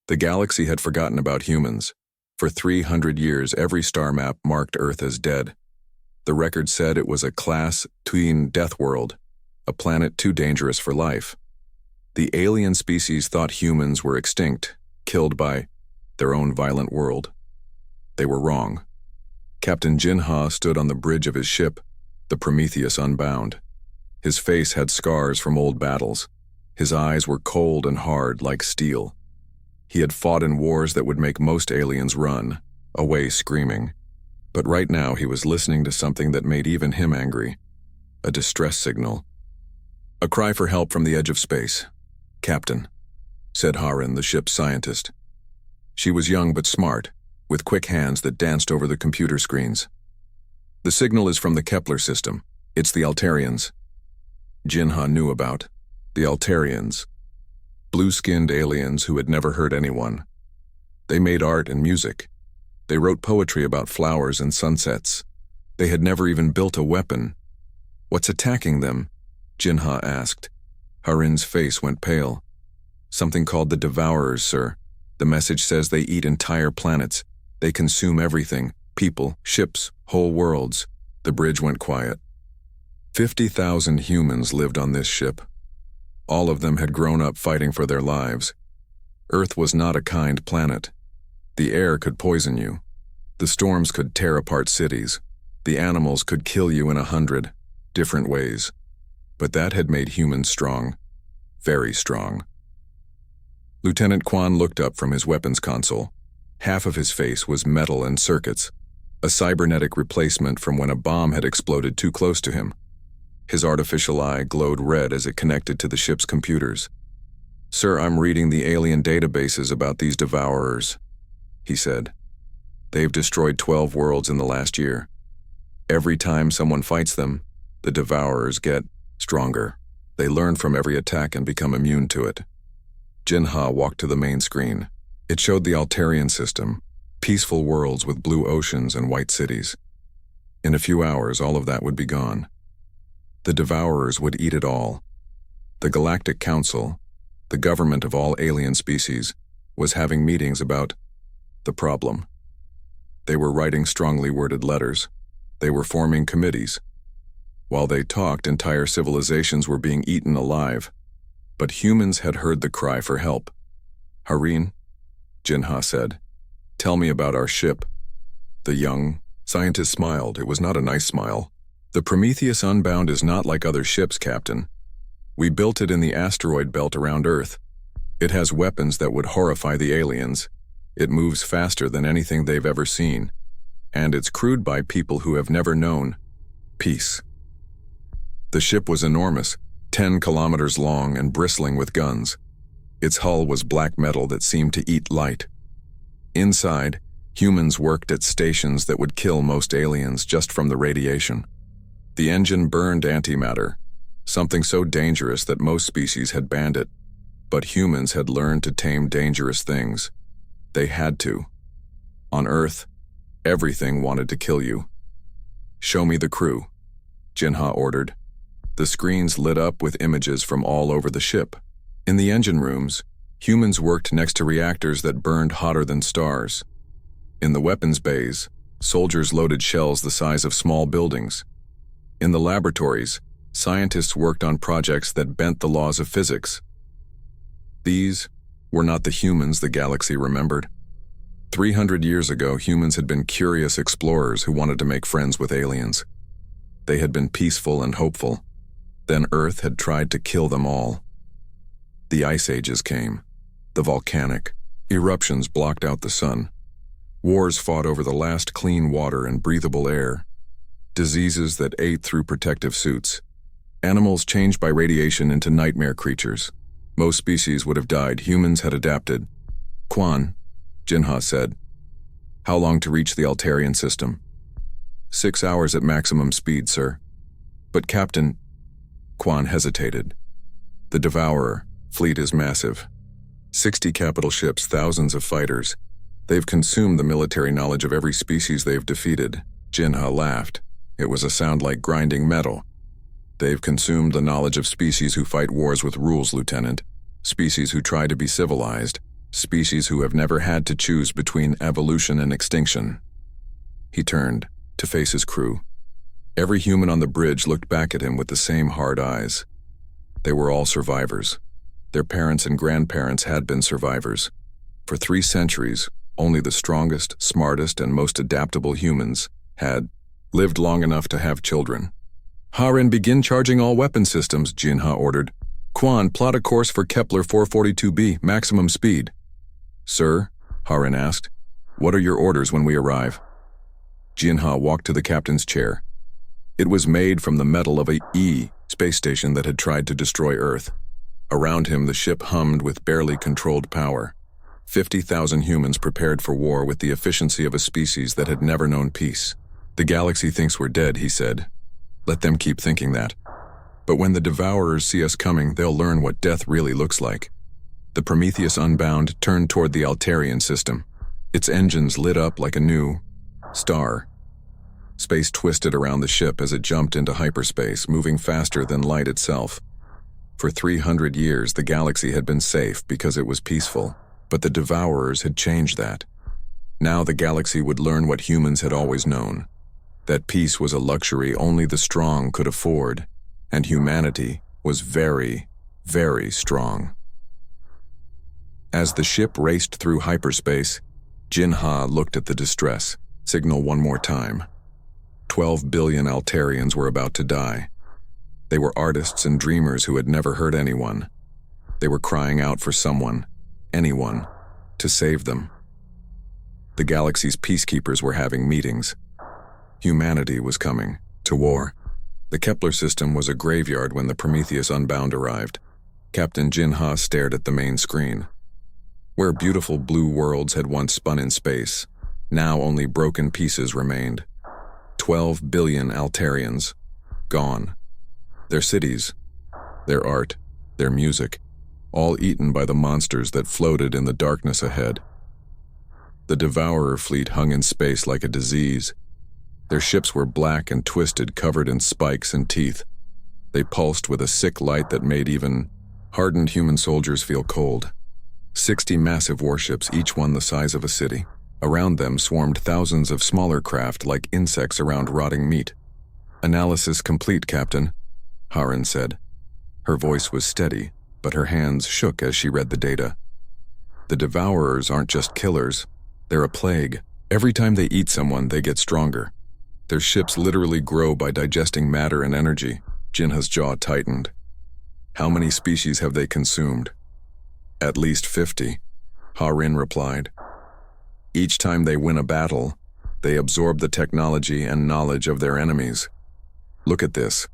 The galaxy had forgotten about humans. For 300 years, every star map marked Earth as dead. The record said it was a Class Tween Deathworld, a planet too dangerous for life. The alien species thought humans were extinct, killed by their own violent world. They were wrong. Captain Jinha stood on the bridge of his ship, the Prometheus Unbound. His face had scars from old battles. His eyes were cold and hard like steel. He had fought in wars that would make most aliens run, away screaming. But right now he was listening to something that made even him angry. A distress signal. A cry for help from the edge of space. "Captain," said Harin, the ship's scientist. She was young but smart, with quick hands that danced over the computer screens. "The signal is from the Kepler system. It's the Altarians." Jinha knew about the Altarians. Blue-skinned aliens who had never hurt anyone. They made art and music. They wrote poetry about flowers and sunsets. They had never even built a weapon. "What's attacking them?" Jinha asked. Harin's face went pale. "Something called the Devourers, sir. The message says they eat entire planets. They consume everything, people, ships, whole worlds." The bridge went quiet. 50,000 humans lived on this ship. All of them had grown up fighting for their lives. Earth was not a kind planet. The air could poison you. The storms could tear apart cities. The animals could kill you in 100 different ways. But that had made humans strong. Very strong. Lieutenant Quan looked up from his weapons console. Half of his face was metal and circuits, a cybernetic replacement from when a bomb had exploded too close to him. His artificial eye glowed red as it connected to the ship's computers. "Sir, I'm reading the alien databases about these Devourers," he said. "They've destroyed 12 worlds in the last year. Every time someone fights them, the Devourers get stronger. They learn from every attack and become immune to it." Jinha walked to the main screen. It showed the Altarian system, peaceful worlds with blue oceans and white cities. In a few hours, all of that would be gone. The Devourers would eat it all. The Galactic Council, the government of all alien species, was having meetings about the problem. They were writing strongly worded letters. They were forming committees. While they talked, entire civilizations were being eaten alive. But humans had heard the cry for help. "Harin," Jinha said, "tell me about our ship." The young scientist smiled. It was not a nice smile. "The Prometheus Unbound is not like other ships, Captain. We built it in the asteroid belt around Earth. It has weapons that would horrify the aliens. It moves faster than anything they've ever seen. And it's crewed by people who have never known peace." The ship was enormous, 10 kilometers long and bristling with guns. Its hull was black metal that seemed to eat light. Inside, humans worked at stations that would kill most aliens just from the radiation. The engine burned antimatter, something so dangerous that most species had banned it. But humans had learned to tame dangerous things. They had to. On Earth, everything wanted to kill you. "Show me the crew," Jinha ordered. The screens lit up with images from all over the ship. In the engine rooms, humans worked next to reactors that burned hotter than stars. In the weapons bays, soldiers loaded shells the size of small buildings. In the laboratories, scientists worked on projects that bent the laws of physics. These were not the humans the galaxy remembered. 300 years ago, humans had been curious explorers who wanted to make friends with aliens. They had been peaceful and hopeful. Then Earth had tried to kill them all. The ice ages came. The volcanic eruptions blocked out the sun. Wars fought over the last clean water and breathable air. Diseases that ate through protective suits. Animals changed by radiation into nightmare creatures. Most species would have died. Humans had adapted. "Quan," Jinha said. "How long to reach the Altarian system?" 6 hours at maximum speed, sir." "But Captain—" Quan hesitated. "The Devourer fleet is massive. 60 capital ships, thousands of fighters. They've consumed the military knowledge of every species they've defeated." Jinha laughed. It was a sound like grinding metal. "They've consumed the knowledge of species who fight wars with rules, Lieutenant. Species who try to be civilized. species who have never had to choose between evolution and extinction. He turned to face his crew. Every human on the bridge looked back at him with the same hard eyes. They were all survivors. Their parents and grandparents had been survivors. For 3 centuries, only the strongest, smartest, and most adaptable humans had lived long enough to have children. "Harin, begin charging all weapon systems," Jinha ordered. "Quan, plot a course for Kepler 442b, maximum speed." "Sir," Harin asked, "what are your orders when we arrive?" Jinha walked to the captain's chair. It was made from the metal of a space station that had tried to destroy Earth. Around him, the ship hummed with barely controlled power. 50,000 humans prepared for war with the efficiency of a species that had never known peace. "The galaxy thinks we're dead," he said. "Let them keep thinking that. But when the Devourers see us coming, they'll learn what death really looks like." The Prometheus Unbound turned toward the Altarian system. Its engines lit up like a new star. Space twisted around the ship as it jumped into hyperspace, moving faster than light itself. For 300 years, the galaxy had been safe because it was peaceful, but the Devourers had changed that. Now the galaxy would learn what humans had always known, that peace was a luxury only the strong could afford, and humanity was very, very strong. As the ship raced through hyperspace, Jinha looked at the distress signal one more time. 12 billion Altarians were about to die. They were artists and dreamers who had never hurt anyone. They were crying out for someone, anyone, to save them. The galaxy's peacekeepers were having meetings. Humanity was coming to war. The Kepler system was a graveyard when the Prometheus Unbound arrived. Captain Jinha stared at the main screen. Where beautiful blue worlds had once spun in space, now only broken pieces remained. 12 billion Altarians, gone. Their cities, their art, their music, all eaten by the monsters that floated in the darkness ahead. The Devourer fleet hung in space like a disease. Their ships were black and twisted, covered in spikes and teeth. They pulsed with a sick light that made even hardened human soldiers feel cold. 60 massive warships, each one the size of a city. Around them swarmed thousands of smaller craft like insects around rotting meat. "Analysis complete, Captain," Harin said. Her voice was steady, but her hands shook as she read the data. "The Devourers aren't just killers. They're a plague. Every time they eat someone, they get stronger. Their ships literally grow by digesting matter and energy." Jinha's jaw tightened. "How many species have they consumed?" "At least 50, Harin replied. "Each time they win a battle, they absorb the technology and knowledge of their enemies. Look at this."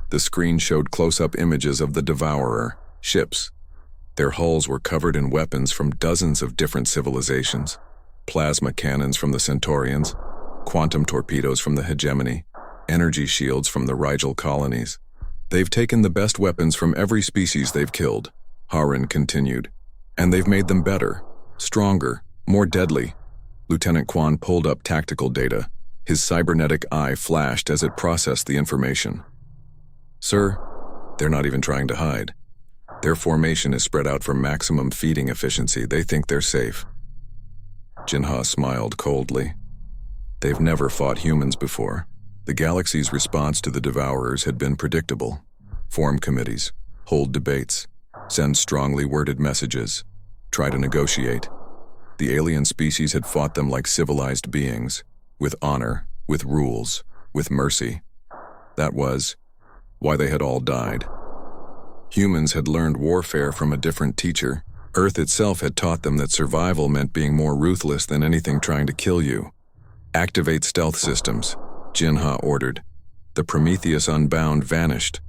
The screen showed close-up images of the Devourer ships. Their hulls were covered in weapons from dozens of different civilizations. Plasma cannons from the Centaurians, quantum torpedoes from the Hegemony, energy shields from the Rigel colonies. "They've taken the best weapons from every species they've killed," Harin continued, "and they've made them better, stronger, more deadly." Lieutenant Quan pulled up tactical data. His cybernetic eye flashed as it processed the information. "Sir, they're not even trying to hide. Their formation is spread out for maximum feeding efficiency. They think they're safe." Jinha smiled coldly. They've never fought humans before. The galaxy's response to the Devourers had been predictable. Form committees, hold debates, send strongly worded messages, try to negotiate. The alien species had fought them like civilized beings, with honor, with rules, with mercy. That was why they had all died. Humans had learned warfare from a different teacher. Earth itself had taught them that survival meant being more ruthless than anything trying to kill you. "Activate stealth systems," Jinha ordered. The Prometheus Unbound vanished.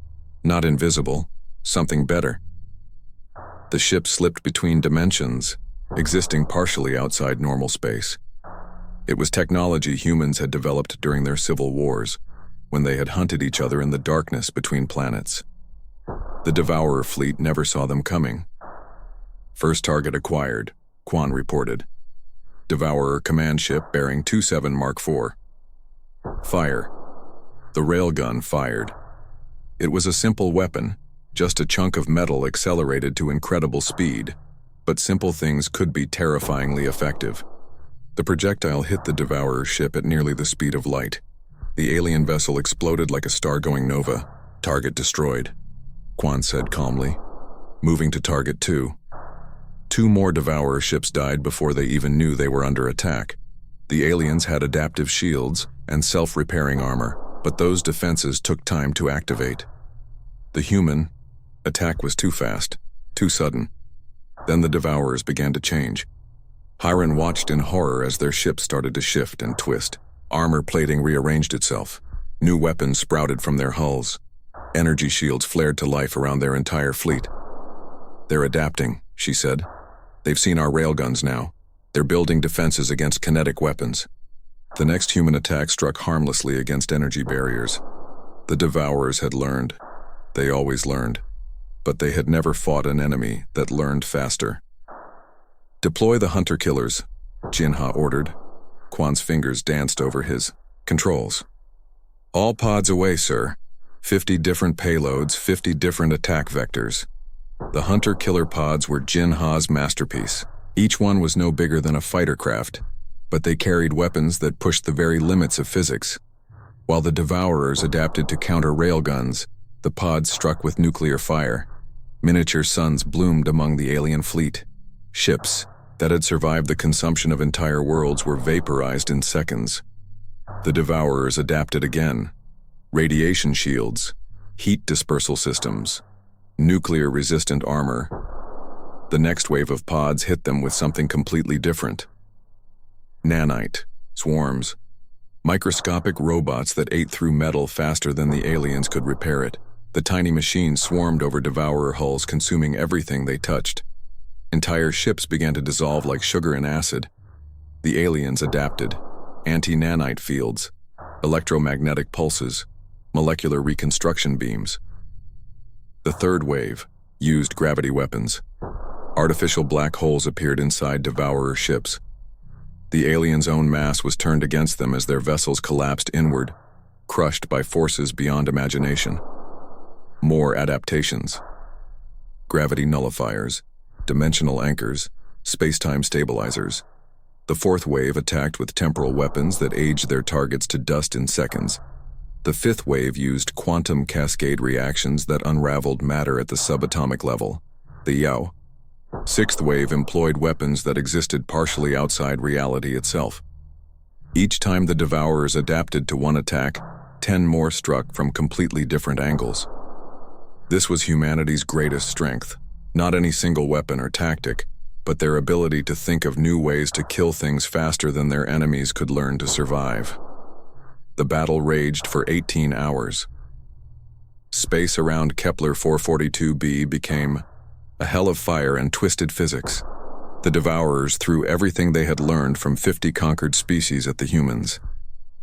Not invisible, something better. The ship slipped between dimensions, existing partially outside normal space. It was technology humans had developed during their civil wars, when they had hunted each other in the darkness between planets. The Devourer fleet never saw them coming. "First target acquired," Quan reported. Devourer command ship bearing 27 Mark IV. Fire. The railgun fired. It was a simple weapon, just a chunk of metal accelerated to incredible speed. But simple things could be terrifyingly effective. The projectile hit the Devourer's ship at nearly the speed of light. The alien vessel exploded like a star-going nova. Target destroyed, Quan said calmly. Moving to target 2. 2 more Devourer ships died before they even knew they were under attack. The aliens had adaptive shields and self-repairing armor, but those defenses took time to activate. The human attack was too fast, too sudden. Then the Devourers began to change. Hiron watched in horror as their ship started to shift and twist. Armor plating rearranged itself. New weapons sprouted from their hulls. Energy shields flared to life around their entire fleet. They're adapting, she said. They've seen our railguns now. They're building defenses against kinetic weapons. The next human attack struck harmlessly against energy barriers. The Devourers had learned. They always learned. But they had never fought an enemy that learned faster. Deploy the hunter-killers, Jinha ordered. Quan's fingers danced over his controls. All pods away, sir. 50 different payloads, 50 different attack vectors. The hunter-killer pods were Jinha's masterpiece. Each one was no bigger than a fighter craft, but they carried weapons that pushed the very limits of physics. While the Devourers adapted to counter railguns, the pods struck with nuclear fire. Miniature suns bloomed among the alien fleet. Ships that had survived the consumption of entire worlds were vaporized in seconds. The Devourers adapted again. Radiation shields, heat dispersal systems, nuclear-resistant armor. The next wave of pods hit them with something completely different. Nanite, swarms, microscopic robots that ate through metal faster than the aliens could repair it. The tiny machines swarmed over Devourer hulls, consuming everything they touched. Entire ships began to dissolve like sugar in acid. The aliens adapted. Anti-nanite fields, electromagnetic pulses, molecular reconstruction beams. The third wave used gravity weapons. Artificial black holes appeared inside Devourer ships. The aliens' own mass was turned against them as their vessels collapsed inward, crushed by forces beyond imagination. More adaptations. Gravity nullifiers, dimensional anchors, space-time stabilizers. The fourth wave attacked with temporal weapons that aged their targets to dust in seconds. The fifth wave used quantum cascade reactions that unraveled matter at the subatomic level, the Yao. Sixth wave employed weapons that existed partially outside reality itself. Each time the Devourers adapted to one attack, 10 more struck from completely different angles. This was humanity's greatest strength, not any single weapon or tactic, but their ability to think of new ways to kill things faster than their enemies could learn to survive. The battle raged for 18 hours. Space around Kepler 442b became a hell of fire and twisted physics. The Devourers threw everything they had learned from 50 conquered species at the humans.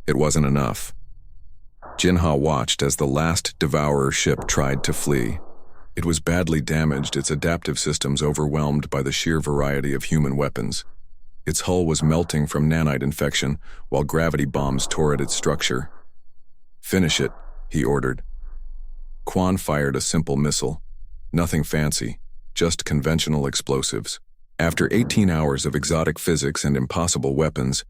It wasn't enough. Jinha watched as the last Devourer ship tried to flee. It was badly damaged, its adaptive systems overwhelmed by the sheer variety of human weapons. Its hull was melting from nanite infection, while gravity bombs tore at its structure. "Finish it," he ordered. Quan fired a simple missile. Nothing fancy, just conventional explosives. After 18 hours of exotic physics and impossible weapons,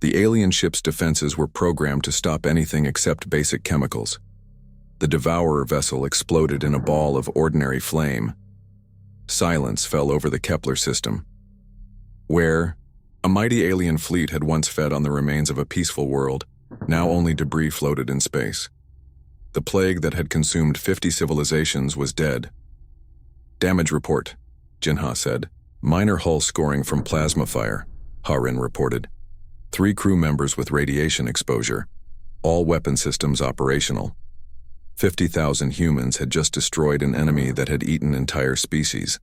the alien ship's defenses were programmed to stop anything except basic chemicals. The Devourer vessel exploded in a ball of ordinary flame. Silence fell over the Kepler system, where a mighty alien fleet had once fed on the remains of a peaceful world. Now only debris floated in space. The plague that had consumed 50 civilizations was dead. "Damage report," Jinha said. "Minor hull scoring from plasma fire," Harin reported. 3 crew members with radiation exposure. All weapon systems operational. 50,000 humans had just destroyed an enemy that had eaten entire species,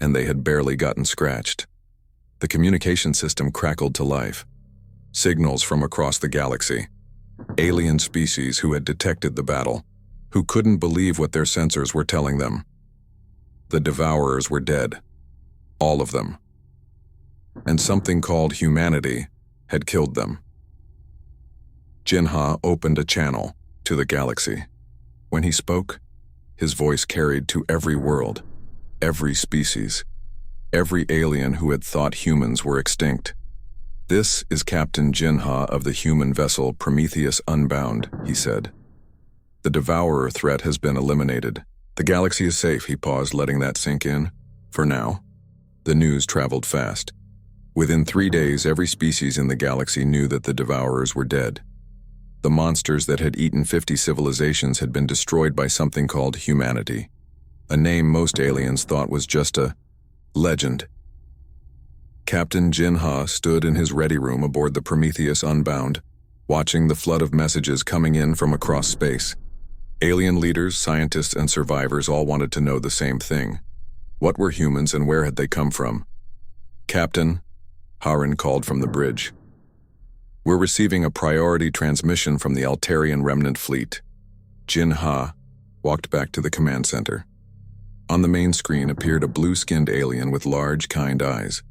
and they had barely gotten scratched. The communication system crackled to life. Signals from across the galaxy. Alien species who had detected the battle, who couldn't believe what their sensors were telling them. The Devourers were dead. All of them. And something called humanity had killed them. Jinha opened a channel to the galaxy. When he spoke, his voice carried to every world, every species. every alien who had thought humans were extinct. "This is Captain Jinha of the human vessel Prometheus Unbound," he said. "The Devourer threat has been eliminated. The galaxy is safe," he paused, letting that sink in. "For now." The news traveled fast. Within 3 days, every species in the galaxy knew that the Devourers were dead. The monsters that had eaten 50 civilizations had been destroyed by something called humanity, a name most aliens thought was just a legend. Captain Jinha stood in his ready room aboard the Prometheus Unbound, watching the flood of messages coming in from across space. Alien leaders, scientists, and survivors all wanted to know the same thing. What were humans and where had they come from? "Captain," Harin called from the bridge. "We're receiving a priority transmission from the Altarian remnant fleet." Jinha walked back to the command center. On the main screen appeared a blue-skinned alien with large, kind eyes.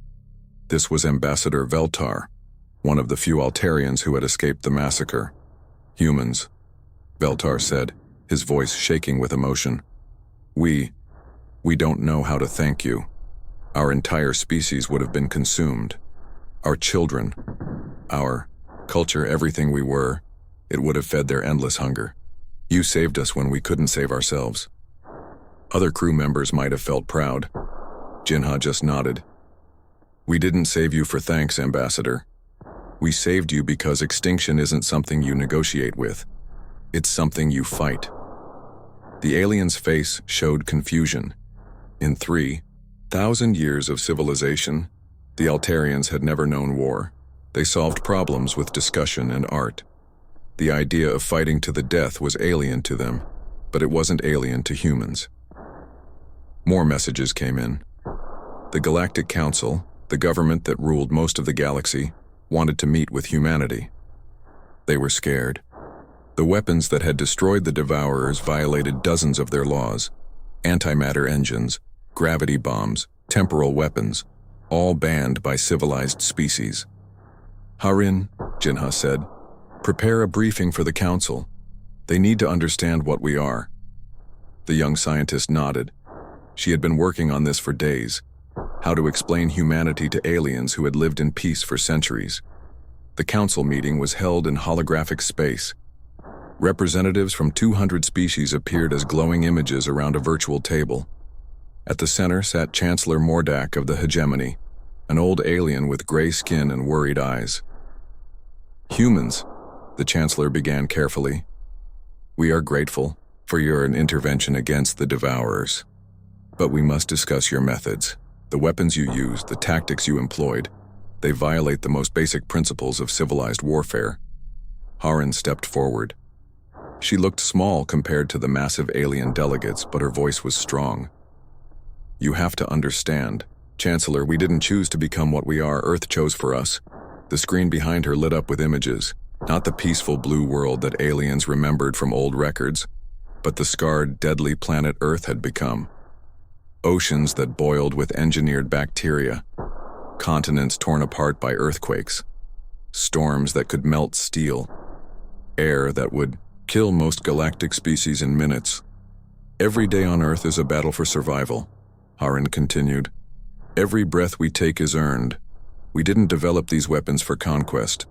This was Ambassador Veltar, one of the few Altarians who had escaped the massacre. "Humans," Veltar said, his voice shaking with emotion. We don't know how to thank you. Our entire species would have been consumed. Our children, our culture, everything we were, it would have fed their endless hunger. You saved us when we couldn't save ourselves." Other crew members might have felt proud. Jinha just nodded. "We didn't save you for thanks, Ambassador. We saved you because extinction isn't something you negotiate with. It's something you fight." The alien's face showed confusion. In 3,000 years of civilization, the Altarians had never known war. They solved problems with discussion and art. The idea of fighting to the death was alien to them, but it wasn't alien to humans. More messages came in. The Galactic Council, the government that ruled most of the galaxy, wanted to meet with humanity. They were scared. The weapons that had destroyed the Devourers violated dozens of their laws. Antimatter engines, gravity bombs, temporal weapons, all banned by civilized species. "Harin," Jinha said, "prepare a briefing for the council. They need to understand what we are." The young scientist nodded. She had been working on this for days. How to explain humanity to aliens who had lived in peace for centuries. The council meeting was held in holographic space. Representatives from 200 species appeared as glowing images around a virtual table. At the center sat Chancellor Mordak of the Hegemony, an old alien with gray skin and worried eyes. "Humans," the Chancellor began carefully, "we are grateful for your intervention against the Devourers. But we must discuss your methods, the weapons you used, the tactics you employed. They violate the most basic principles of civilized warfare." Harin stepped forward. She looked small compared to the massive alien delegates, but her voice was strong. "You have to understand, Chancellor, we didn't choose to become what we are. Earth chose for us." The screen behind her lit up with images, not the peaceful blue world that aliens remembered from old records, but the scarred, deadly planet Earth had become. Oceans that boiled with engineered bacteria, continents torn apart by earthquakes, storms that could melt steel, air that would kill most galactic species in minutes. "Every day on Earth is a battle for survival," Harin continued. "Every breath we take is earned. We didn't develop these weapons for conquest.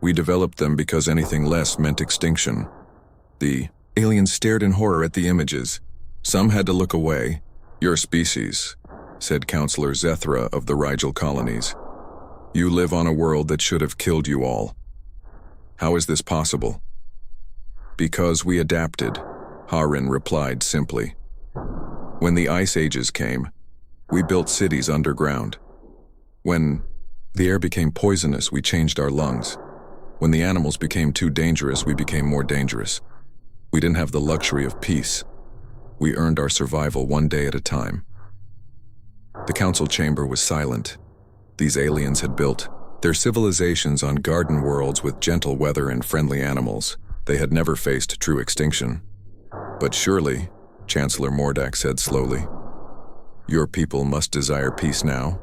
We developed them because anything less meant extinction." The aliens stared in horror at the images. Some had to look away. "Your species," said Counselor Zethra of the Rigel colonies. "You live on a world that should have killed you all. How is this possible?" "Because we adapted," Harin replied simply. "When the Ice Ages came, we built cities underground. When the air became poisonous, we changed our lungs. When the animals became too dangerous, we became more dangerous. We didn't have the luxury of peace. We earned our survival one day at a time." The council chamber was silent. These aliens had built their civilizations on garden worlds with gentle weather and friendly animals. They had never faced true extinction. "But surely," Chancellor Mordak said slowly, "your people must desire peace now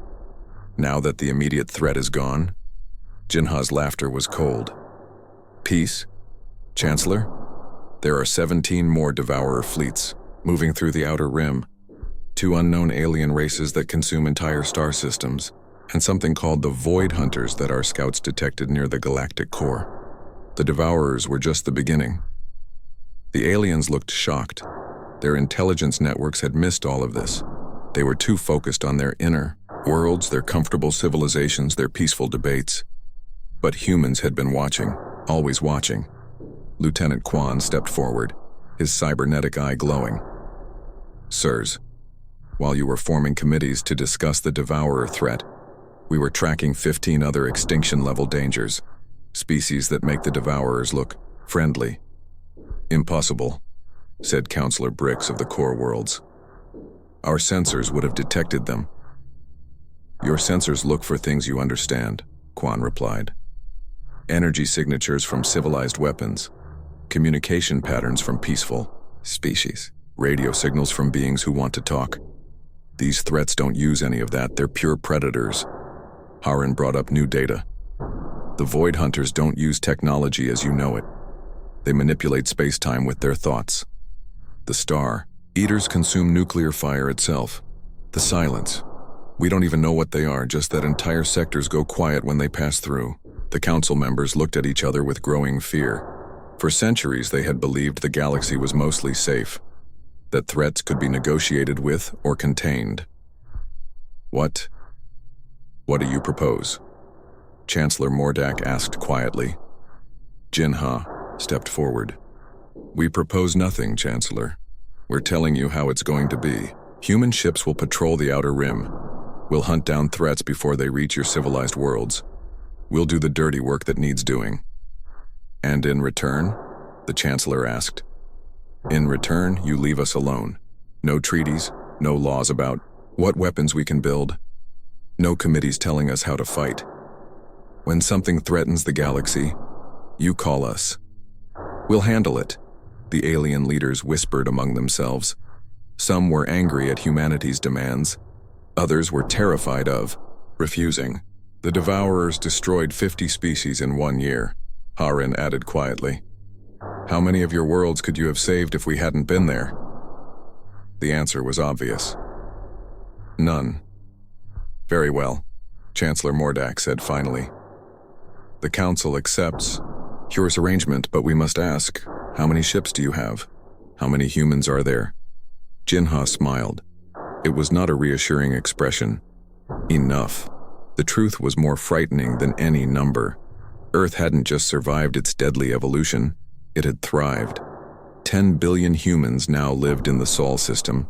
that the immediate threat is gone." Jinha's laughter was cold. "Peace? Chancellor? There are 17 more Devourer fleets moving through the Outer Rim. two unknown alien races that consume entire star systems, and something called the Void Hunters that our scouts detected near the galactic core. The Devourers were just the beginning. The aliens looked shocked. Their intelligence networks had missed all of this. They were too focused on their inner worlds, their comfortable civilizations, their peaceful debates. But humans had been watching, always watching. Lieutenant Quan stepped forward, his cybernetic eye glowing. Sirs, while you were forming committees to discuss the Devourer threat, we were tracking 15 other extinction-level dangers, species that make the Devourers look friendly. Impossible, said Counselor Bricks of the Core Worlds. Our sensors would have detected them. Your sensors look for things you understand, Quan replied. Energy signatures from civilized weapons, communication patterns from peaceful species, radio signals from beings who want to talk. These threats don't use any of that, they're pure predators. Haran brought up new data. The Void Hunters don't use technology as you know it. They manipulate space-time with their thoughts. The Star Eaters consume nuclear fire itself. The silence. We don't even know what they are, just that entire sectors go quiet when they pass through. The council members looked at each other with growing fear. For centuries they had believed the galaxy was mostly safe, that threats could be negotiated with or contained. What do you propose? Chancellor Mordak asked quietly. Jinha stepped forward. We propose nothing, Chancellor. We're telling you how it's going to be. Human ships will patrol the Outer Rim. We'll hunt down threats before they reach your civilized worlds. We'll do the dirty work that needs doing. And in return? The Chancellor asked. In return, you leave us alone. No treaties, no laws about what weapons we can build. No committees telling us how to fight. When something threatens the galaxy, you call us. We'll handle it, the alien leaders whispered among themselves. Some were angry at humanity's demands. Others were terrified of refusing. The Devourers destroyed 50 species in 1 year, Haran added quietly. How many of your worlds could you have saved if we hadn't been there? The answer was obvious. None. Very well, Chancellor Mordak said finally. The Council accepts Hure's arrangement, but we must ask, how many ships do you have? How many humans are there? Jinha smiled. It was not a reassuring expression. Enough. The truth was more frightening than any number. Earth hadn't just survived its deadly evolution, it had thrived. 10 billion humans now lived in the Sol system,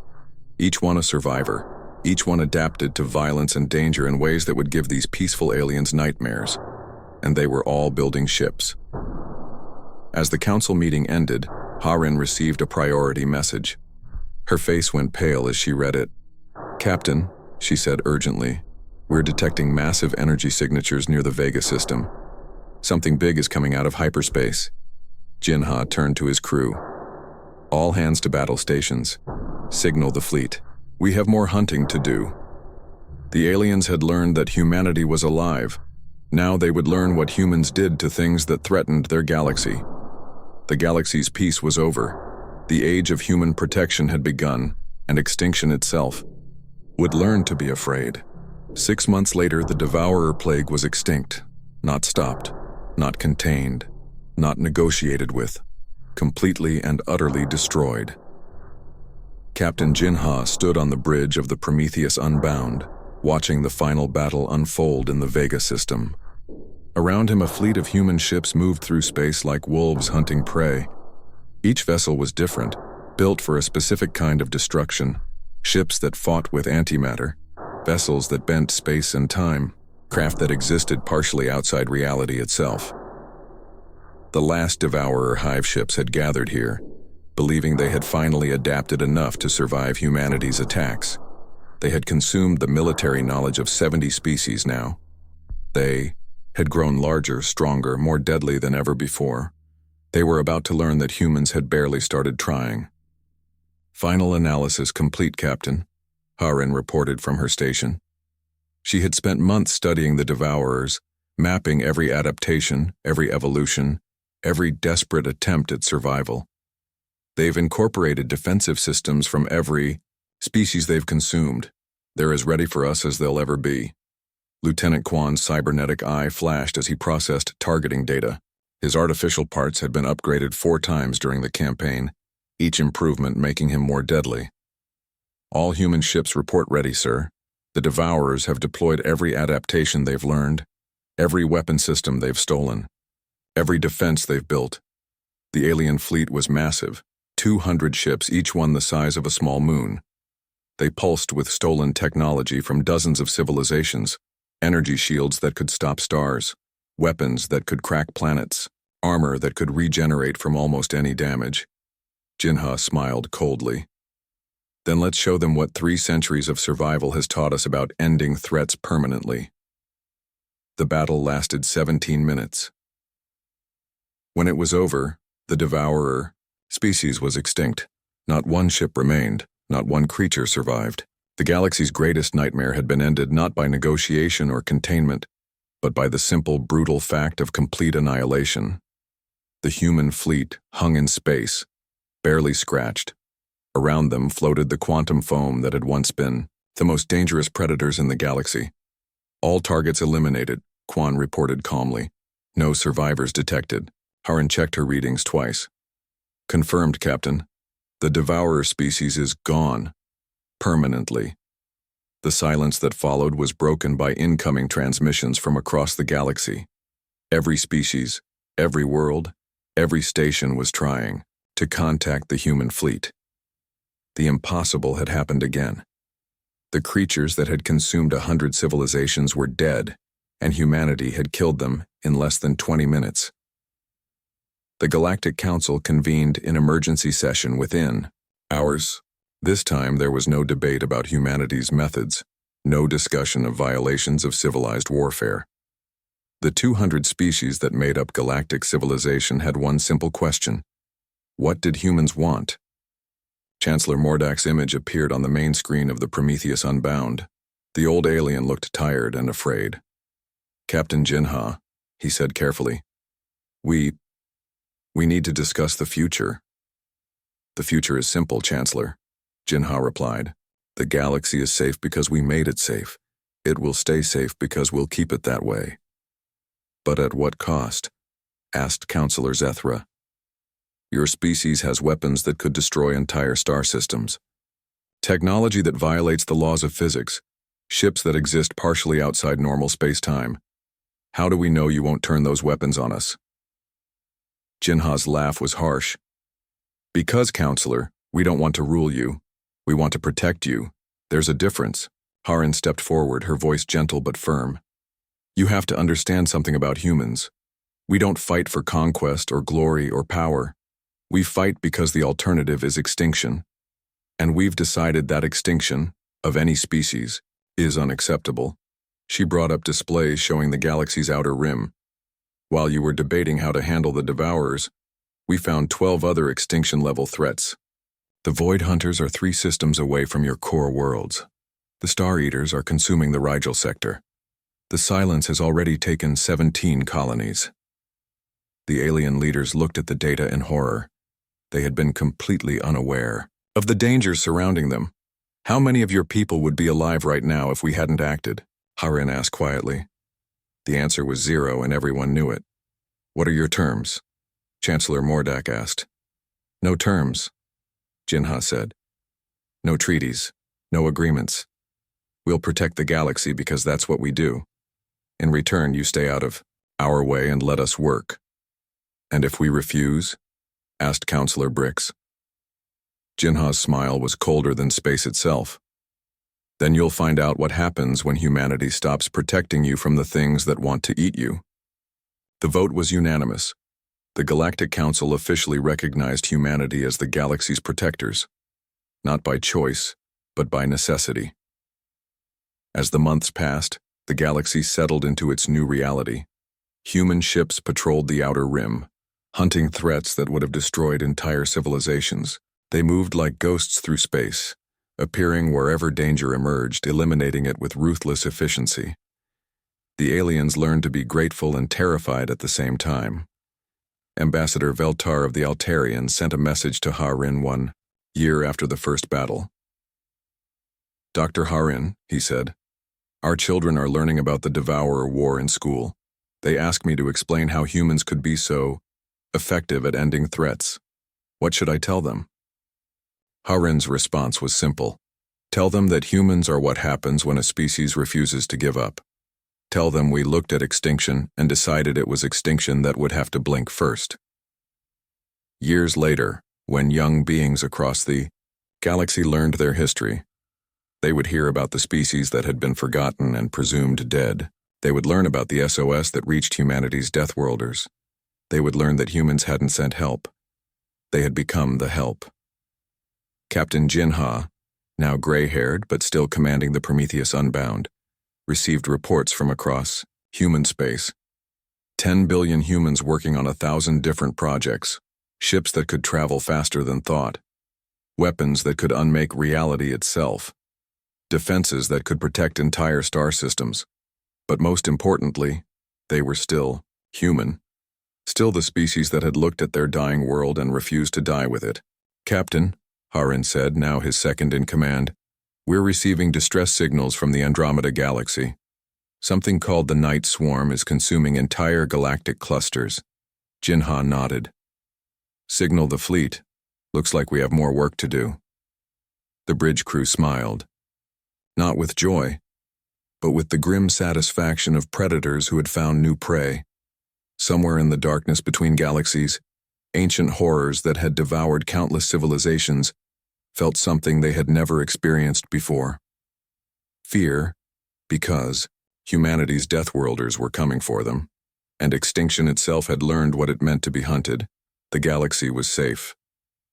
each one a survivor, each one adapted to violence and danger in ways that would give these peaceful aliens nightmares. And they were all building ships. As the council meeting ended, Haran received a priority message. Her face went pale as she read it. Captain, she said urgently, we're detecting massive energy signatures near the Vega system. Something big is coming out of hyperspace. Jinha turned to his crew. All hands to battle stations. Signal the fleet. We have more hunting to do. The aliens had learned that humanity was alive. Now they would learn what humans did to things that threatened their galaxy. The galaxy's peace was over. The age of human protection had begun, and extinction itself would learn to be afraid. 6 months later, the Devourer plague was extinct, not stopped, not contained, not negotiated with, completely and utterly destroyed. Captain Jinha stood on the bridge of the Prometheus Unbound, watching the final battle unfold in the Vega system. Around him, a fleet of human ships moved through space like wolves hunting prey. Each vessel was different, built for a specific kind of destruction. Ships that fought with antimatter, vessels that bent space and time, craft that existed partially outside reality itself. The last Devourer hive ships had gathered here, believing they had finally adapted enough to survive humanity's attacks. They had consumed the military knowledge of 70 species now. They had grown larger, stronger, more deadly than ever before. They were about to learn that humans had barely started trying. Final analysis complete, Captain, Haran reported from her station. She had spent months studying the Devourers, mapping every adaptation, every evolution, every desperate attempt at survival. They've incorporated defensive systems from every Species they've consumed. They're as ready for us as they'll ever be. Lieutenant Quan's cybernetic eye flashed as he processed targeting data. His artificial parts had been upgraded 4 times during the campaign, each improvement making him more deadly. All human ships report ready, sir. The Devourers have deployed every adaptation they've learned, every weapon system they've stolen, every defense they've built. The alien fleet was massive, 200 ships, each one the size of a small moon. They pulsed with stolen technology from dozens of civilizations, energy shields that could stop stars, weapons that could crack planets, armor that could regenerate from almost any damage. Jinha smiled coldly. Then let's show them what 3 centuries of survival has taught us about ending threats permanently. The battle lasted 17 minutes. When it was over, the Devourer species was extinct. Not one ship remained, not one creature survived. The galaxy's greatest nightmare had been ended not by negotiation or containment, but by the simple, brutal fact of complete annihilation. The human fleet hung in space, barely scratched. Around them floated the quantum foam that had once been the most dangerous predators in the galaxy. All targets eliminated, Quan reported calmly. No survivors detected. Haran checked her readings twice. Confirmed, Captain. The Devourer species is gone. Permanently. The silence that followed was broken by incoming transmissions from across the galaxy. Every species, every world, every station was trying to contact the human fleet. The impossible had happened again. The creatures that had consumed 100 civilizations were dead, and humanity had killed them in less than 20 minutes. The Galactic Council convened an emergency session within hours. This time there was no debate about humanity's methods, no discussion of violations of civilized warfare. The 200 species that made up galactic civilization had one simple question. What did humans want? Chancellor Mordak's image appeared on the main screen of the Prometheus Unbound. The old alien looked tired and afraid. Captain Jinha, he said carefully, We need to discuss the future. The future is simple, Chancellor, Jinha replied. The galaxy is safe because we made it safe. It will stay safe because we'll keep it that way. But at what cost? Asked Counselor Zethra. Your species has weapons that could destroy entire star systems. Technology that violates the laws of physics. Ships that exist partially outside normal space-time. How do we know you won't turn those weapons on us? Jinha's laugh was harsh. Because, Counselor, we don't want to rule you. We want to protect you. There's a difference. Haran stepped forward, her voice gentle but firm. You have to understand something about humans. We don't fight for conquest or glory or power. We fight because the alternative is extinction. And we've decided that extinction, of any species, is unacceptable. She brought up displays showing the galaxy's outer rim. While you were debating how to handle the Devourers, we found 12 other extinction-level threats. The Void Hunters are 3 systems away from your core worlds. The Star Eaters are consuming the Rigel sector. The Silence has already taken 17 colonies. The alien leaders looked at the data in horror. They had been completely unaware of the dangers surrounding them. How many of your people would be alive right now if we hadn't acted? Haran asked quietly. The answer was 0 and everyone knew it. What are your terms? Chancellor Mordak asked. No terms, Jinha said. No treaties, no agreements. We'll protect the galaxy because that's what we do. In return, you stay out of our way and let us work. And if we refuse? Asked Counselor Brix. Jinha's smile was colder than space itself. Then you'll find out what happens when humanity stops protecting you from the things that want to eat you. The vote was unanimous. The Galactic Council officially recognized humanity as the galaxy's protectors, not by choice, but by necessity. As the months passed, the galaxy settled into its new reality. Human ships patrolled the outer rim, hunting threats that would have destroyed entire civilizations. They moved like ghosts through space, appearing wherever danger emerged, eliminating it with ruthless efficiency. The aliens learned to be grateful and terrified at the same time. Ambassador Veltar of the Altarians sent a message to Harin 1 year after the first battle. Dr. Harin, he said, our children are learning about the Devourer War in school. They ask me to explain how humans could be so effective at ending threats. What should I tell them? Harin's response was simple. Tell them that humans are what happens when a species refuses to give up. Tell them we looked at extinction and decided it was extinction that would have to blink first. Years later, when young beings across the galaxy learned their history, they would hear about the species that had been forgotten and presumed dead. They would learn about the SOS that reached humanity's Deathworlders. They would learn that humans hadn't sent help. They had become the help. Captain Jinha, now gray-haired but still commanding the Prometheus Unbound, received reports from across human space. 10 billion humans working on 1,000 different projects, ships that could travel faster than thought, weapons that could unmake reality itself, defenses that could protect entire star systems. But most importantly, they were still human. Still the species that had looked at their dying world and refused to die with it. Captain, Harin said, now his second in command, we're receiving distress signals from the Andromeda Galaxy. Something called the Night Swarm is consuming entire galactic clusters. Jinha nodded. Signal the fleet. Looks like we have more work to do. The bridge crew smiled. Not with joy, but with the grim satisfaction of predators who had found new prey. Somewhere in the darkness between galaxies, ancient horrors that had devoured countless civilizations felt something they had never experienced before. Fear, because humanity's Deathworlders were coming for them, and extinction itself had learned what it meant to be hunted. The galaxy was safe.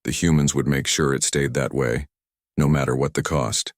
The humans would make sure it stayed that way, no matter what the cost.